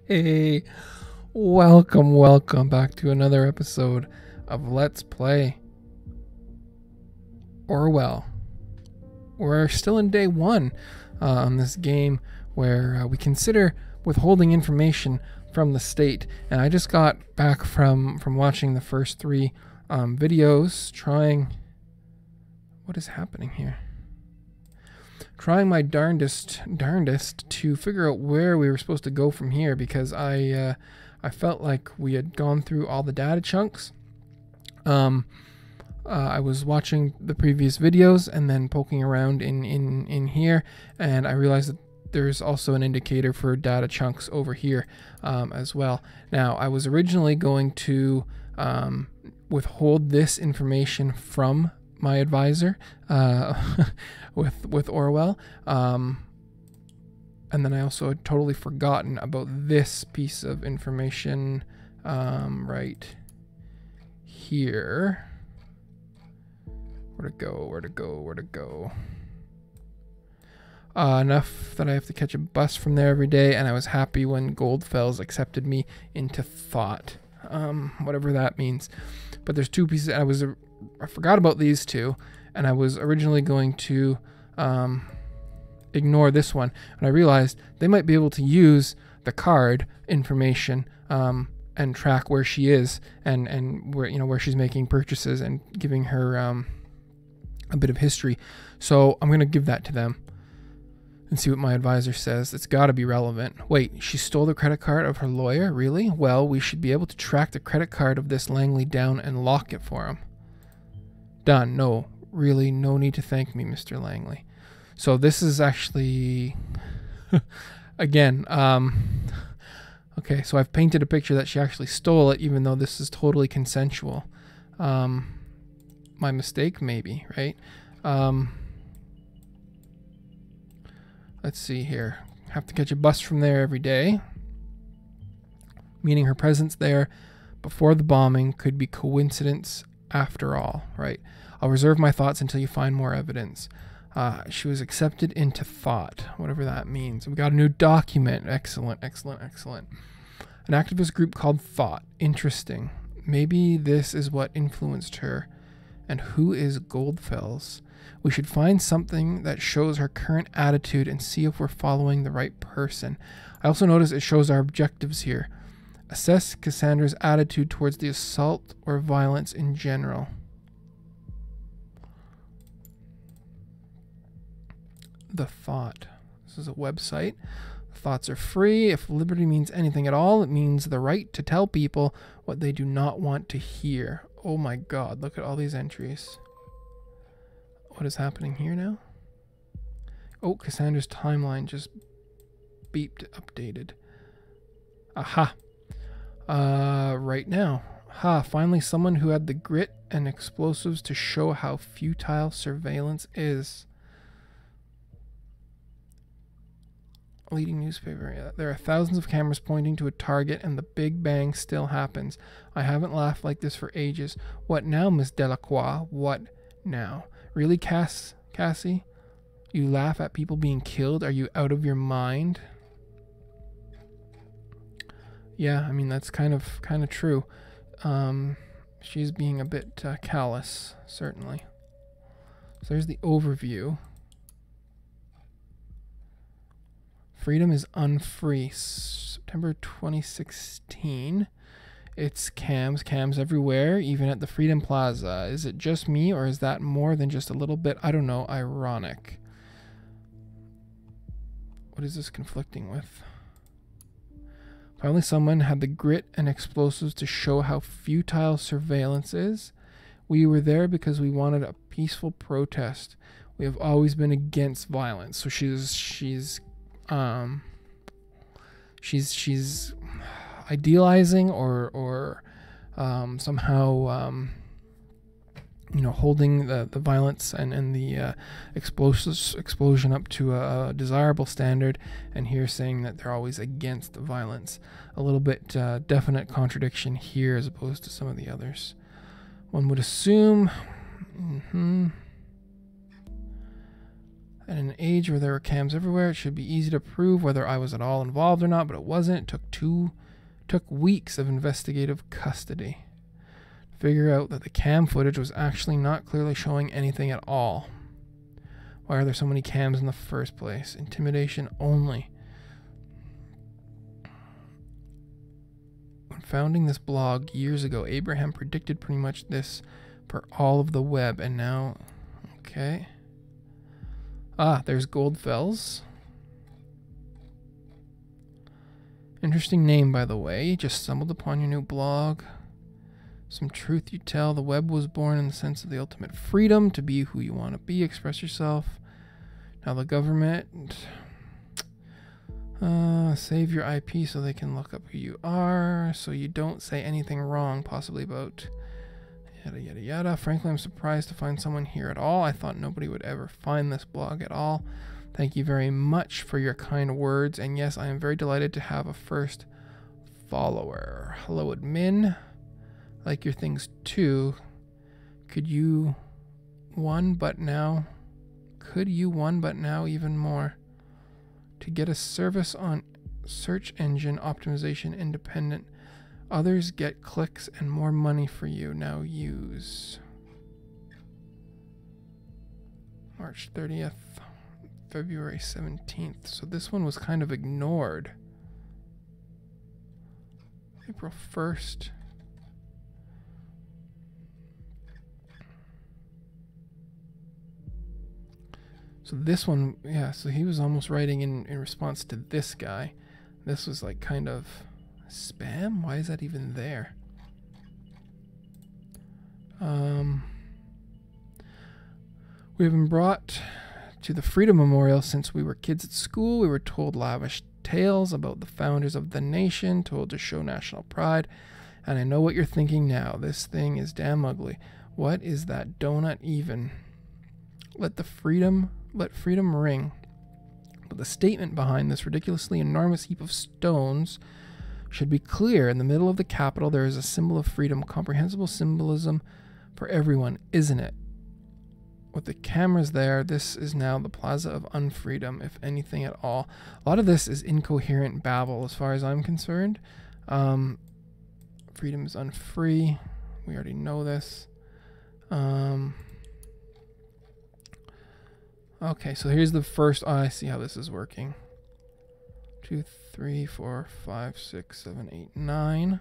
Hey, welcome back to another episode of Let's Play Orwell. We're still in day one on this game where we consider withholding information from the state. And I just got back from watching the first three videos, trying... What is happening here? Trying my darndest to figure out where we were supposed to go from here, because I felt like we had gone through all the data chunks. I was watching the previous videos and then poking around in here, and I realized that there's also an indicator for data chunks over here as well. Now, I was originally going to withhold this information from my advisor with Orwell, and then I also had totally forgotten about this piece of information right here. Where to go? Enough that I have to catch a bus from there every day, and I was happy when Goldfels accepted me into thought, whatever that means. But there's two pieces. I forgot about these two, and I was originally going to ignore this one, and I realized they might be able to use the card information and track where she is and where she's making purchases and giving her a bit of history. So I'm going to give that to them and see what my advisor says. It's got to be relevant. Wait, she stole the credit card of her lawyer? Really? Well, we should be able to track the credit card of this Langley down and lock it for him. Done. No, really, no need to thank me, Mr. Langley. So this is actually, again, okay, so I've painted a picture that she actually stole it, even though this is totally consensual. My mistake, maybe, right? Let's see here. Have to catch a bus from there every day, meaning her presence there before the bombing could be coincidence after all, right? I'll reserve my thoughts until you find more evidence. She was accepted into thought, whatever that means. We got a new document. Excellent. An activist group called Thought. Interesting. Maybe this is what influenced her. And who is Goldfels? We should find something that shows her current attitude and see if we're following the right person. I also notice it shows our objectives here. Assess Cassandra's attitude towards the assault or violence in general. The Thought. This is a website. Thoughts are free. If liberty means anything at all, it means the right to tell people what they do not want to hear. Oh my God, look at all these entries. What is happening here now? Oh, Cassandra's timeline just beeped, updated. Aha. Right now. Ha, finally someone who had the grit and explosives to show how futile surveillance is. Leading newspaper. There are thousands of cameras pointing to a target, and the Big Bang still happens. I haven't laughed like this for ages. What now, Miss Delacroix? What now? Really, Cassie? You laugh at people being killed? Are you out of your mind? Yeah, I mean, that's kind of true. She's being a bit callous, certainly. So there's the overview. Freedom is unfree. September 2016. It's cams everywhere, even at the Freedom Plaza. Is it just me, or is that more than just a little bit, I don't know, ironic? What is this conflicting with? Finally, someone had the grit and explosives to show how futile surveillance is. We were there because we wanted a peaceful protest. We have always been against violence. So she's idealizing or somehow holding the violence and the explosion up to a desirable standard, and here saying that they're always against the violence. A little bit definite contradiction here as opposed to some of the others. One would assume In an age where there were cams everywhere, it should be easy to prove whether I was at all involved or not, but it wasn't. It took weeks of investigative custody to figure out that the cam footage was actually not clearly showing anything at all. Why are there so many cams in the first place? Intimidation only. When founding this blog years ago, Abraham predicted pretty much this for all of the web, and now, okay. Ah, there's Goldfells. Interesting name, by the way. Just stumbled upon your new blog. Some truth you tell. The web was born in the sense of the ultimate freedom to be who you want to be, express yourself. Now the government, save your IP so they can look up who you are, so you don't say anything wrong, possibly about yada yada yada. Frankly, I'm surprised to find someone here at all. I thought nobody would ever find this blog at all. Thank you very much for your kind words, and yes, I am very delighted to have a first follower. Hello, admin. Like your things too. Could you one but now even more? To get a service on search engine optimization independent. Others get clicks and more money for you. Now use. March 30th, February 17th. So this one was kind of ignored. April 1st. So this one, yeah, so he was almost writing in response to this guy. This was like kind of spam? Why is that even there? We have been brought to the Freedom Memorial since we were kids at school. We were told lavish tales about the founders of the nation, told to show national pride. And I know what you're thinking now. This thing is damn ugly. What is that donut even? Let freedom ring. But the statement behind this ridiculously enormous heap of stones should be clear. In the middle of the Capitol, there is a symbol of freedom, comprehensible symbolism for everyone, isn't it? With the cameras there, this is now the Plaza of Unfreedom, if anything at all. A lot of this is incoherent babble as far as I'm concerned. Freedom is unfree. We already know this. Okay, so here's the first. Oh, I see how this is working. 2, 3, 4, 5, 6, 7, 8, 9.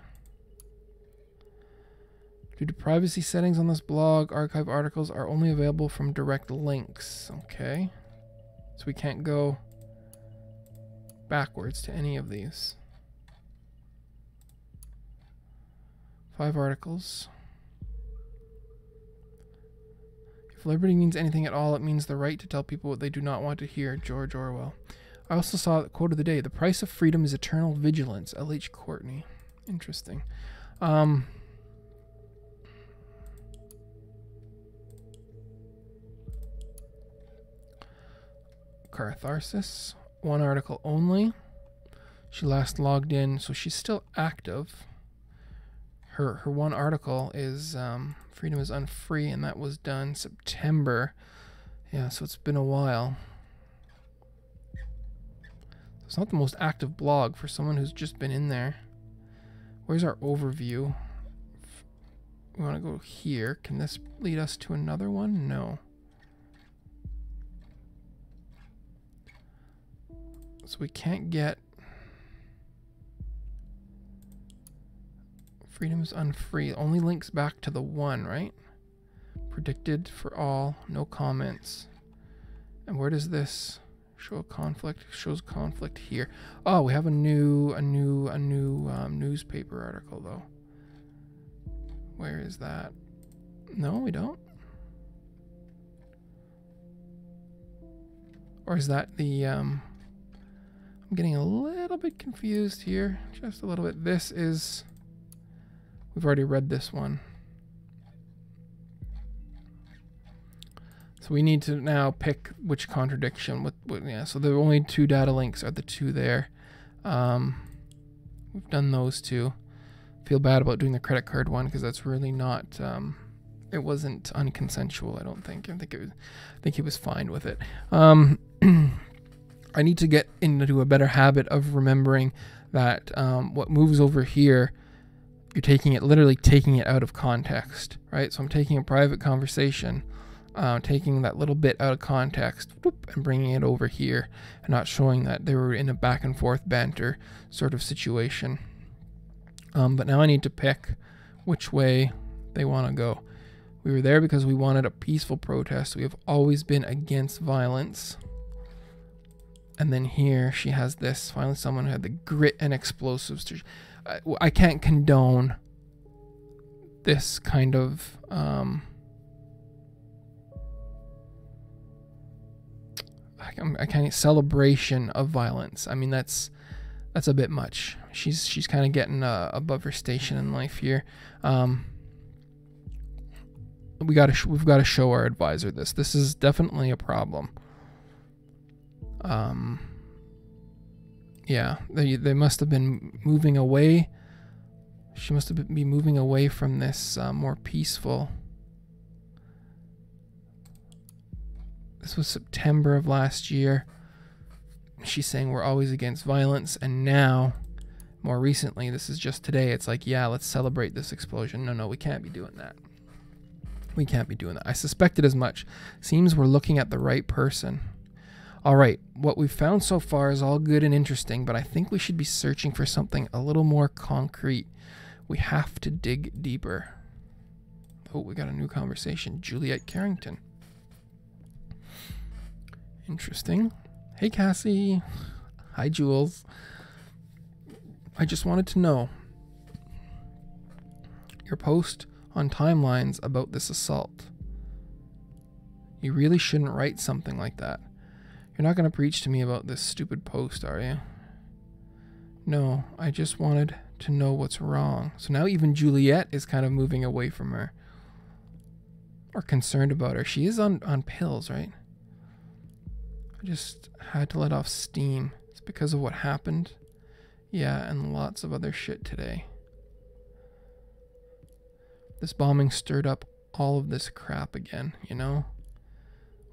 Due to privacy settings on this blog, archive articles are only available from direct links. Okay. So we can't go backwards to any of these. 5 articles. If liberty means anything at all, it means the right to tell people what they do not want to hear. George Orwell. I also saw the quote of the day. The price of freedom is eternal vigilance. L.H. Courtney. Interesting. Catharsis. 1 article only. She last logged in, so she's still active. Her 1 article is Freedom is Unfree, and that was done September. Yeah, so it's been a while. It's not the most active blog for someone who's just been in there. Where's our overview? We want to go here. Can this lead us to another one? No. So we can't get Freedom is Unfree. Only links back to the 1, right? Predicted for all. No comments. And where does this show a conflict? It shows conflict here. Oh, we have a new newspaper article though. Where is that? No, we don't. Or is that the I'm getting a little bit confused here. Just a little bit. This is... We've already read this one. So we need to now pick which contradiction. Yeah, so the only 2 data links are the 2 there. We've done those 2. Feel bad about doing the credit card one because that's really not it wasn't unconsensual. I don't think. I think he was fine with it. I need to get into a better habit of remembering that what moves over here, you're literally taking it out of context, right? So I'm taking a private conversation, taking that little bit out of context, and bringing it over here, and not showing that they were in a back and forth banter sort of situation. But now I need to pick which way they want to go. We were there because we wanted a peaceful protest. We have always been against violence. And then here she has this. Finally, someone who had the grit and explosives. I can't condone this kind of I can't celebration of violence. I mean, that's a bit much. She's kind of getting above her station in life here. We've got to show our advisor this. This is definitely a problem. Yeah, they must have been moving away. She must have been moving away from this more peaceful. This was September of last year. She's saying we're always against violence, and now, more recently, this is just today, it's like, yeah, let's celebrate this explosion. No, we can't be doing that. We can't be doing that. I suspected as much. Seems we're looking at the right person. All right, what we've found so far is all good and interesting, but I think we should be searching for something a little more concrete. We have to dig deeper. Oh, we got a new conversation. Juliet Carrington. Interesting. Hey, Cassie. Hi, Jules. I just wanted to know your post on timelines about this assault. You really shouldn't write something like that. You're not going to preach to me about this stupid post, are you? No, I just wanted to know what's wrong. So now even Juliet is kind of moving away from her. Or concerned about her. She is on pills, right? I just had to let off steam. It's because of what happened. Yeah, and lots of other shit today. This bombing stirred up all of this crap again, you know?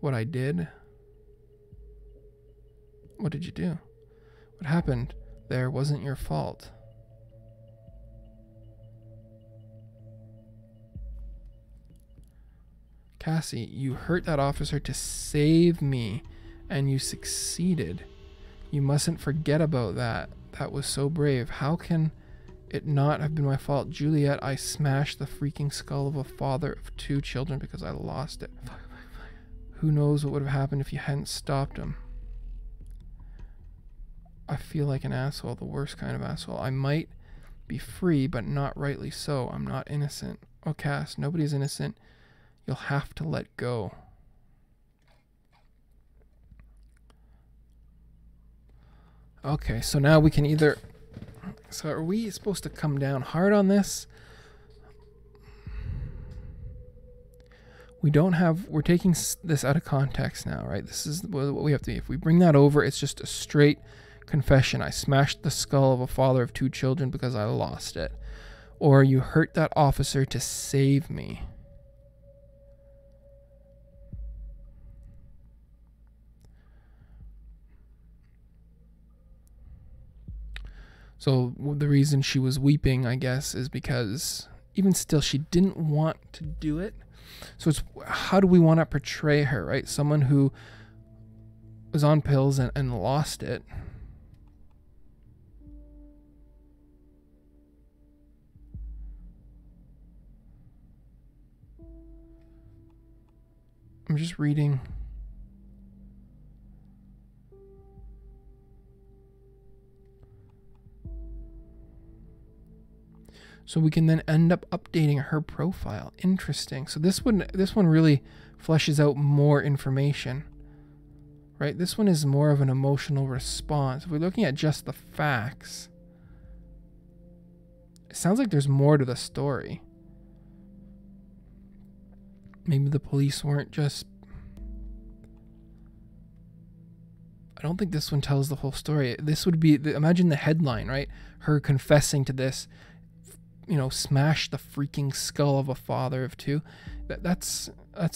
What I did? What did you do? What happened there wasn't your fault. Cassie, you hurt that officer to save me, and you succeeded. You mustn't forget about that. That was so brave. How can it not have been my fault? Juliet, I smashed the freaking skull of a father of 2 children because I lost it. Who knows what would have happened if you hadn't stopped him. I feel like an asshole, the worst kind of asshole. I might be free, but not rightly so. I'm not innocent. Oh, Cass, nobody's innocent. You'll have to let go. Okay, so now we can either... So are we supposed to come down hard on this? We don't have... We're taking this out of context now, right? This is what we have to be. If we bring that over, it's just a straight confession. I smashed the skull of a father of 2 children because I lost it. Or you hurt that officer to save me. So the reason she was weeping, I guess, is because even still, she didn't want to do it. So it's, how do we want to portray her, right? Someone who was on pills and lost it. I'm just reading. So we can then end up updating her profile. Interesting. So this one really fleshes out more information, right? This one is more of an emotional response. If we're looking at just the facts, it sounds like there's more to the story. Maybe the police weren't just... I don't think this one tells the whole story. This would be... Imagine the headline, right? Her confessing to this... You know, smash the freaking skull of a father of 2. That's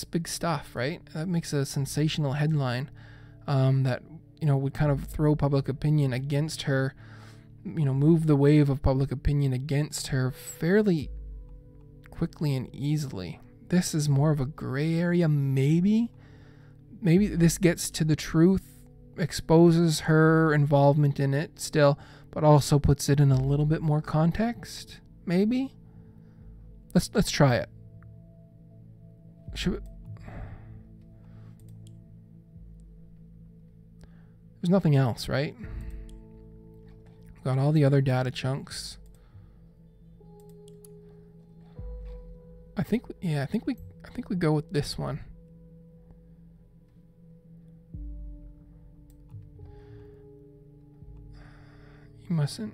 big stuff, right? That makes a sensational headline that, would kind of throw public opinion against her, move the wave of public opinion against her fairly quickly and easily. This is more of a gray area, maybe. Maybe this gets to the truth, exposes her involvement in it still, but also puts it in a little bit more context. Maybe. Let's try it. There's nothing else, right? We've got all the other data chunks. I think we go with this one. You mustn't.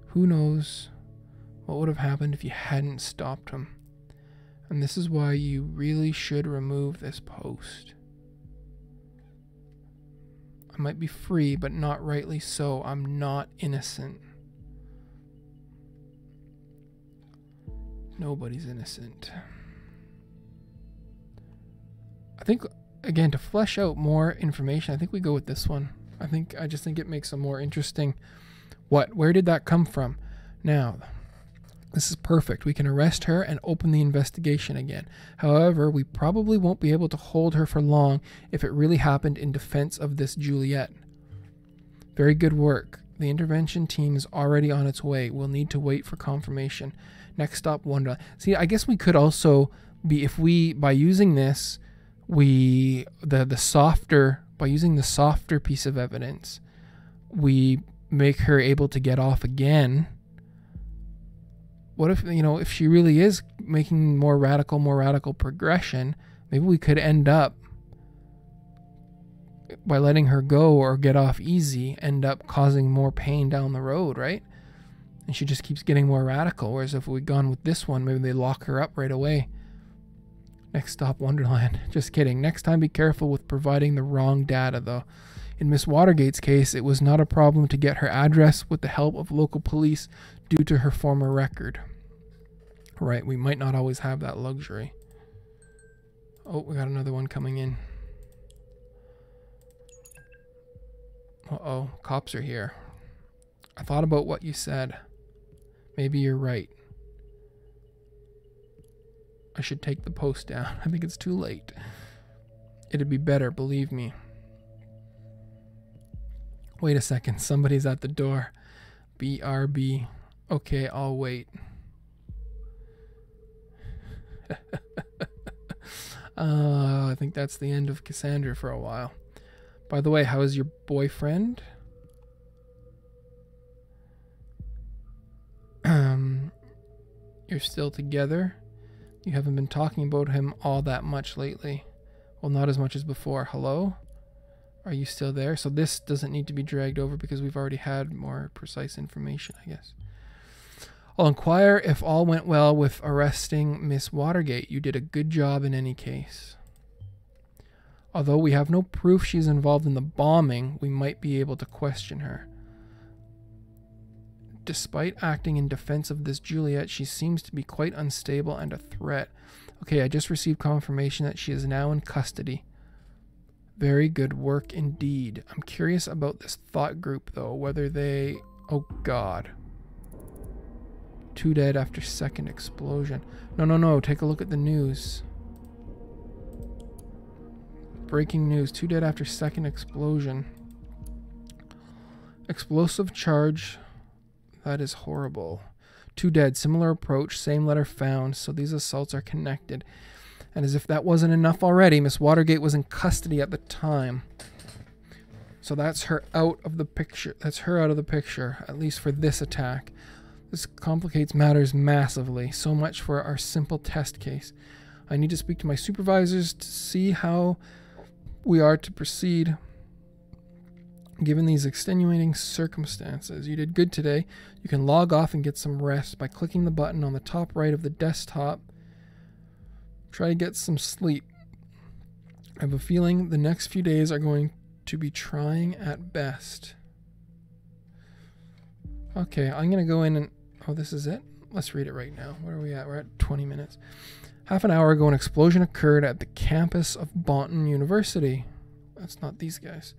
Who knows what would have happened if you hadn't stopped him? And this is why you really should remove this post. I might be free, but not rightly so. I'm not innocent. Nobody's innocent. I think, again, to flesh out more information, I think we go with this one. I just think it makes a more interesting, where did that come from? Now, this is perfect. We can arrest her and open the investigation again. However, we probably won't be able to hold her for long if it really happened in defense of this Juliet. Very good work. The intervention team is already on its way. We'll need to wait for confirmation. Next stop, Wonderland. See, I guess we could also be, by using this, by using the softer piece of evidence, we make her able to get off again. What if, if she really is making more radical progression, maybe we could end up, by letting her go or get off easy, end up causing more pain down the road, right? And she just keeps getting more radical. Whereas if we'd gone with this one, maybe they lock her up right away. Next stop, Wonderland. Just kidding. Next time, be careful with providing the wrong data, though. In Miss Watergate's case, it was not a problem to get her address with the help of local police due to her former record. Right, we might not always have that luxury. Oh, we got another one coming in. Uh-oh, cops are here. I thought about what you said. Maybe you're right. I should take the post down. I think it's too late. It'd be better, believe me. Wait a second, somebody's at the door. BRB. Okay, I'll wait. I think that's the end of Cassandra for a while. By the way, how is your boyfriend? You're still together? You haven't been talking about him all that much lately. Well, not as much as before. Hello? Are you still there? So this doesn't need to be dragged over because we've already had more precise information, I guess. I'll inquire if all went well with arresting Miss Watergate. You did a good job in any case. Although we have no proof she's involved in the bombing, we might be able to question her. Despite acting in defense of this Juliet, she seems to be quite unstable and a threat. Okay, I just received confirmation that she is now in custody. Very good work indeed. I'm curious about this thought group, though, whether they... Oh, God. 2 dead after second explosion. No, take a look at the news. Breaking news. 2 dead after second explosion. Explosive charge... That is horrible. 2 dead, similar approach, same letter found, so these assaults are connected. And as if that wasn't enough already, Miss Watergate was in custody at the time. So that's her out of the picture. That's her out of the picture, at least for this attack. This complicates matters massively. So much for our simple test case. I need to speak to my supervisors to see how we are to proceed. Given these extenuating circumstances, you did good today. You can log off and get some rest by clicking the button on the top right of the desktop. Try to get some sleep. I have a feeling the next few days are going to be trying at best. Okay, I'm going to go in and... Oh, this is it? let's read it right now. Where are we at? We're at 20 minutes. Half an hour ago, an explosion occurred at the campus of Bonton University. That's not these guys.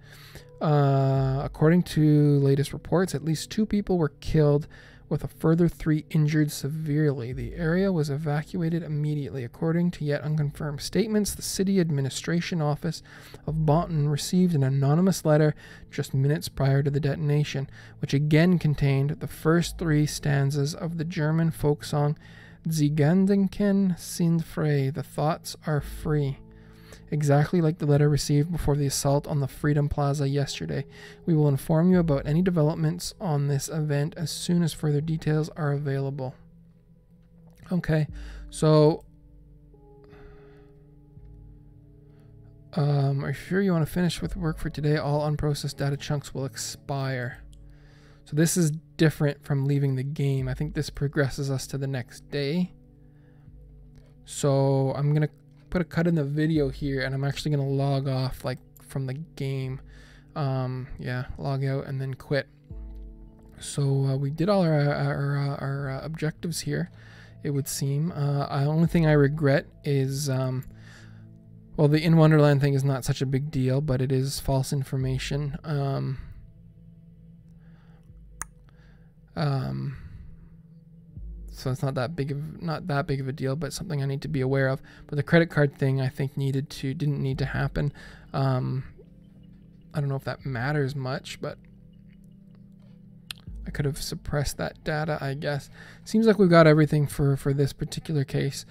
According to latest reports, at least 2 people were killed, with a further 3 injured severely. The area was evacuated immediately. According to yet unconfirmed statements, the city administration office of Bonton received an anonymous letter just minutes prior to the detonation, which again contained the first 3 stanzas of the German folk song Die Gedanken sind frei, the thoughts are free. Exactly like the letter received before the assault on the Freedom Plaza yesterday. We will inform you about any developments on this event as soon as further details are available. Okay, so are you sure you want to finish with work for today? All unprocessed data chunks will expire. So this is different from leaving the game. I think this progresses us to the next day. So I'm going to put a cut in the video here, and I'm actually going to log off like from the game. Yeah, log out and then quit. So we did all our objectives here, it would seem. The only thing I regret is, well, the In Wonderland thing is not such a big deal, but it is false information. So it's not that big of a deal, but something I need to be aware of. But the credit card thing, I think didn't need to happen. I don't know if that matters much, but I could have suppressed that data, I guess. Seems like we've got everything for this particular case.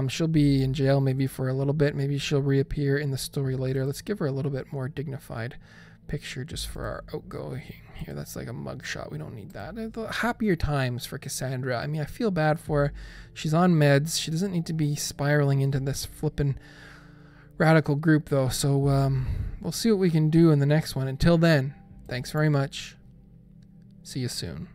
She'll be in jail maybe for a little bit. Maybe she'll reappear in the story later. Let's give her a little bit more dignified picture just for our outgoing here. That's like a mugshot. We don't need that. Happier times for Cassandra. I mean, I feel bad for her. She's on meds. She doesn't need to be spiraling into this flippin' radical group, though. So we'll see what we can do in the next one. Until then, thanks very much. See you soon.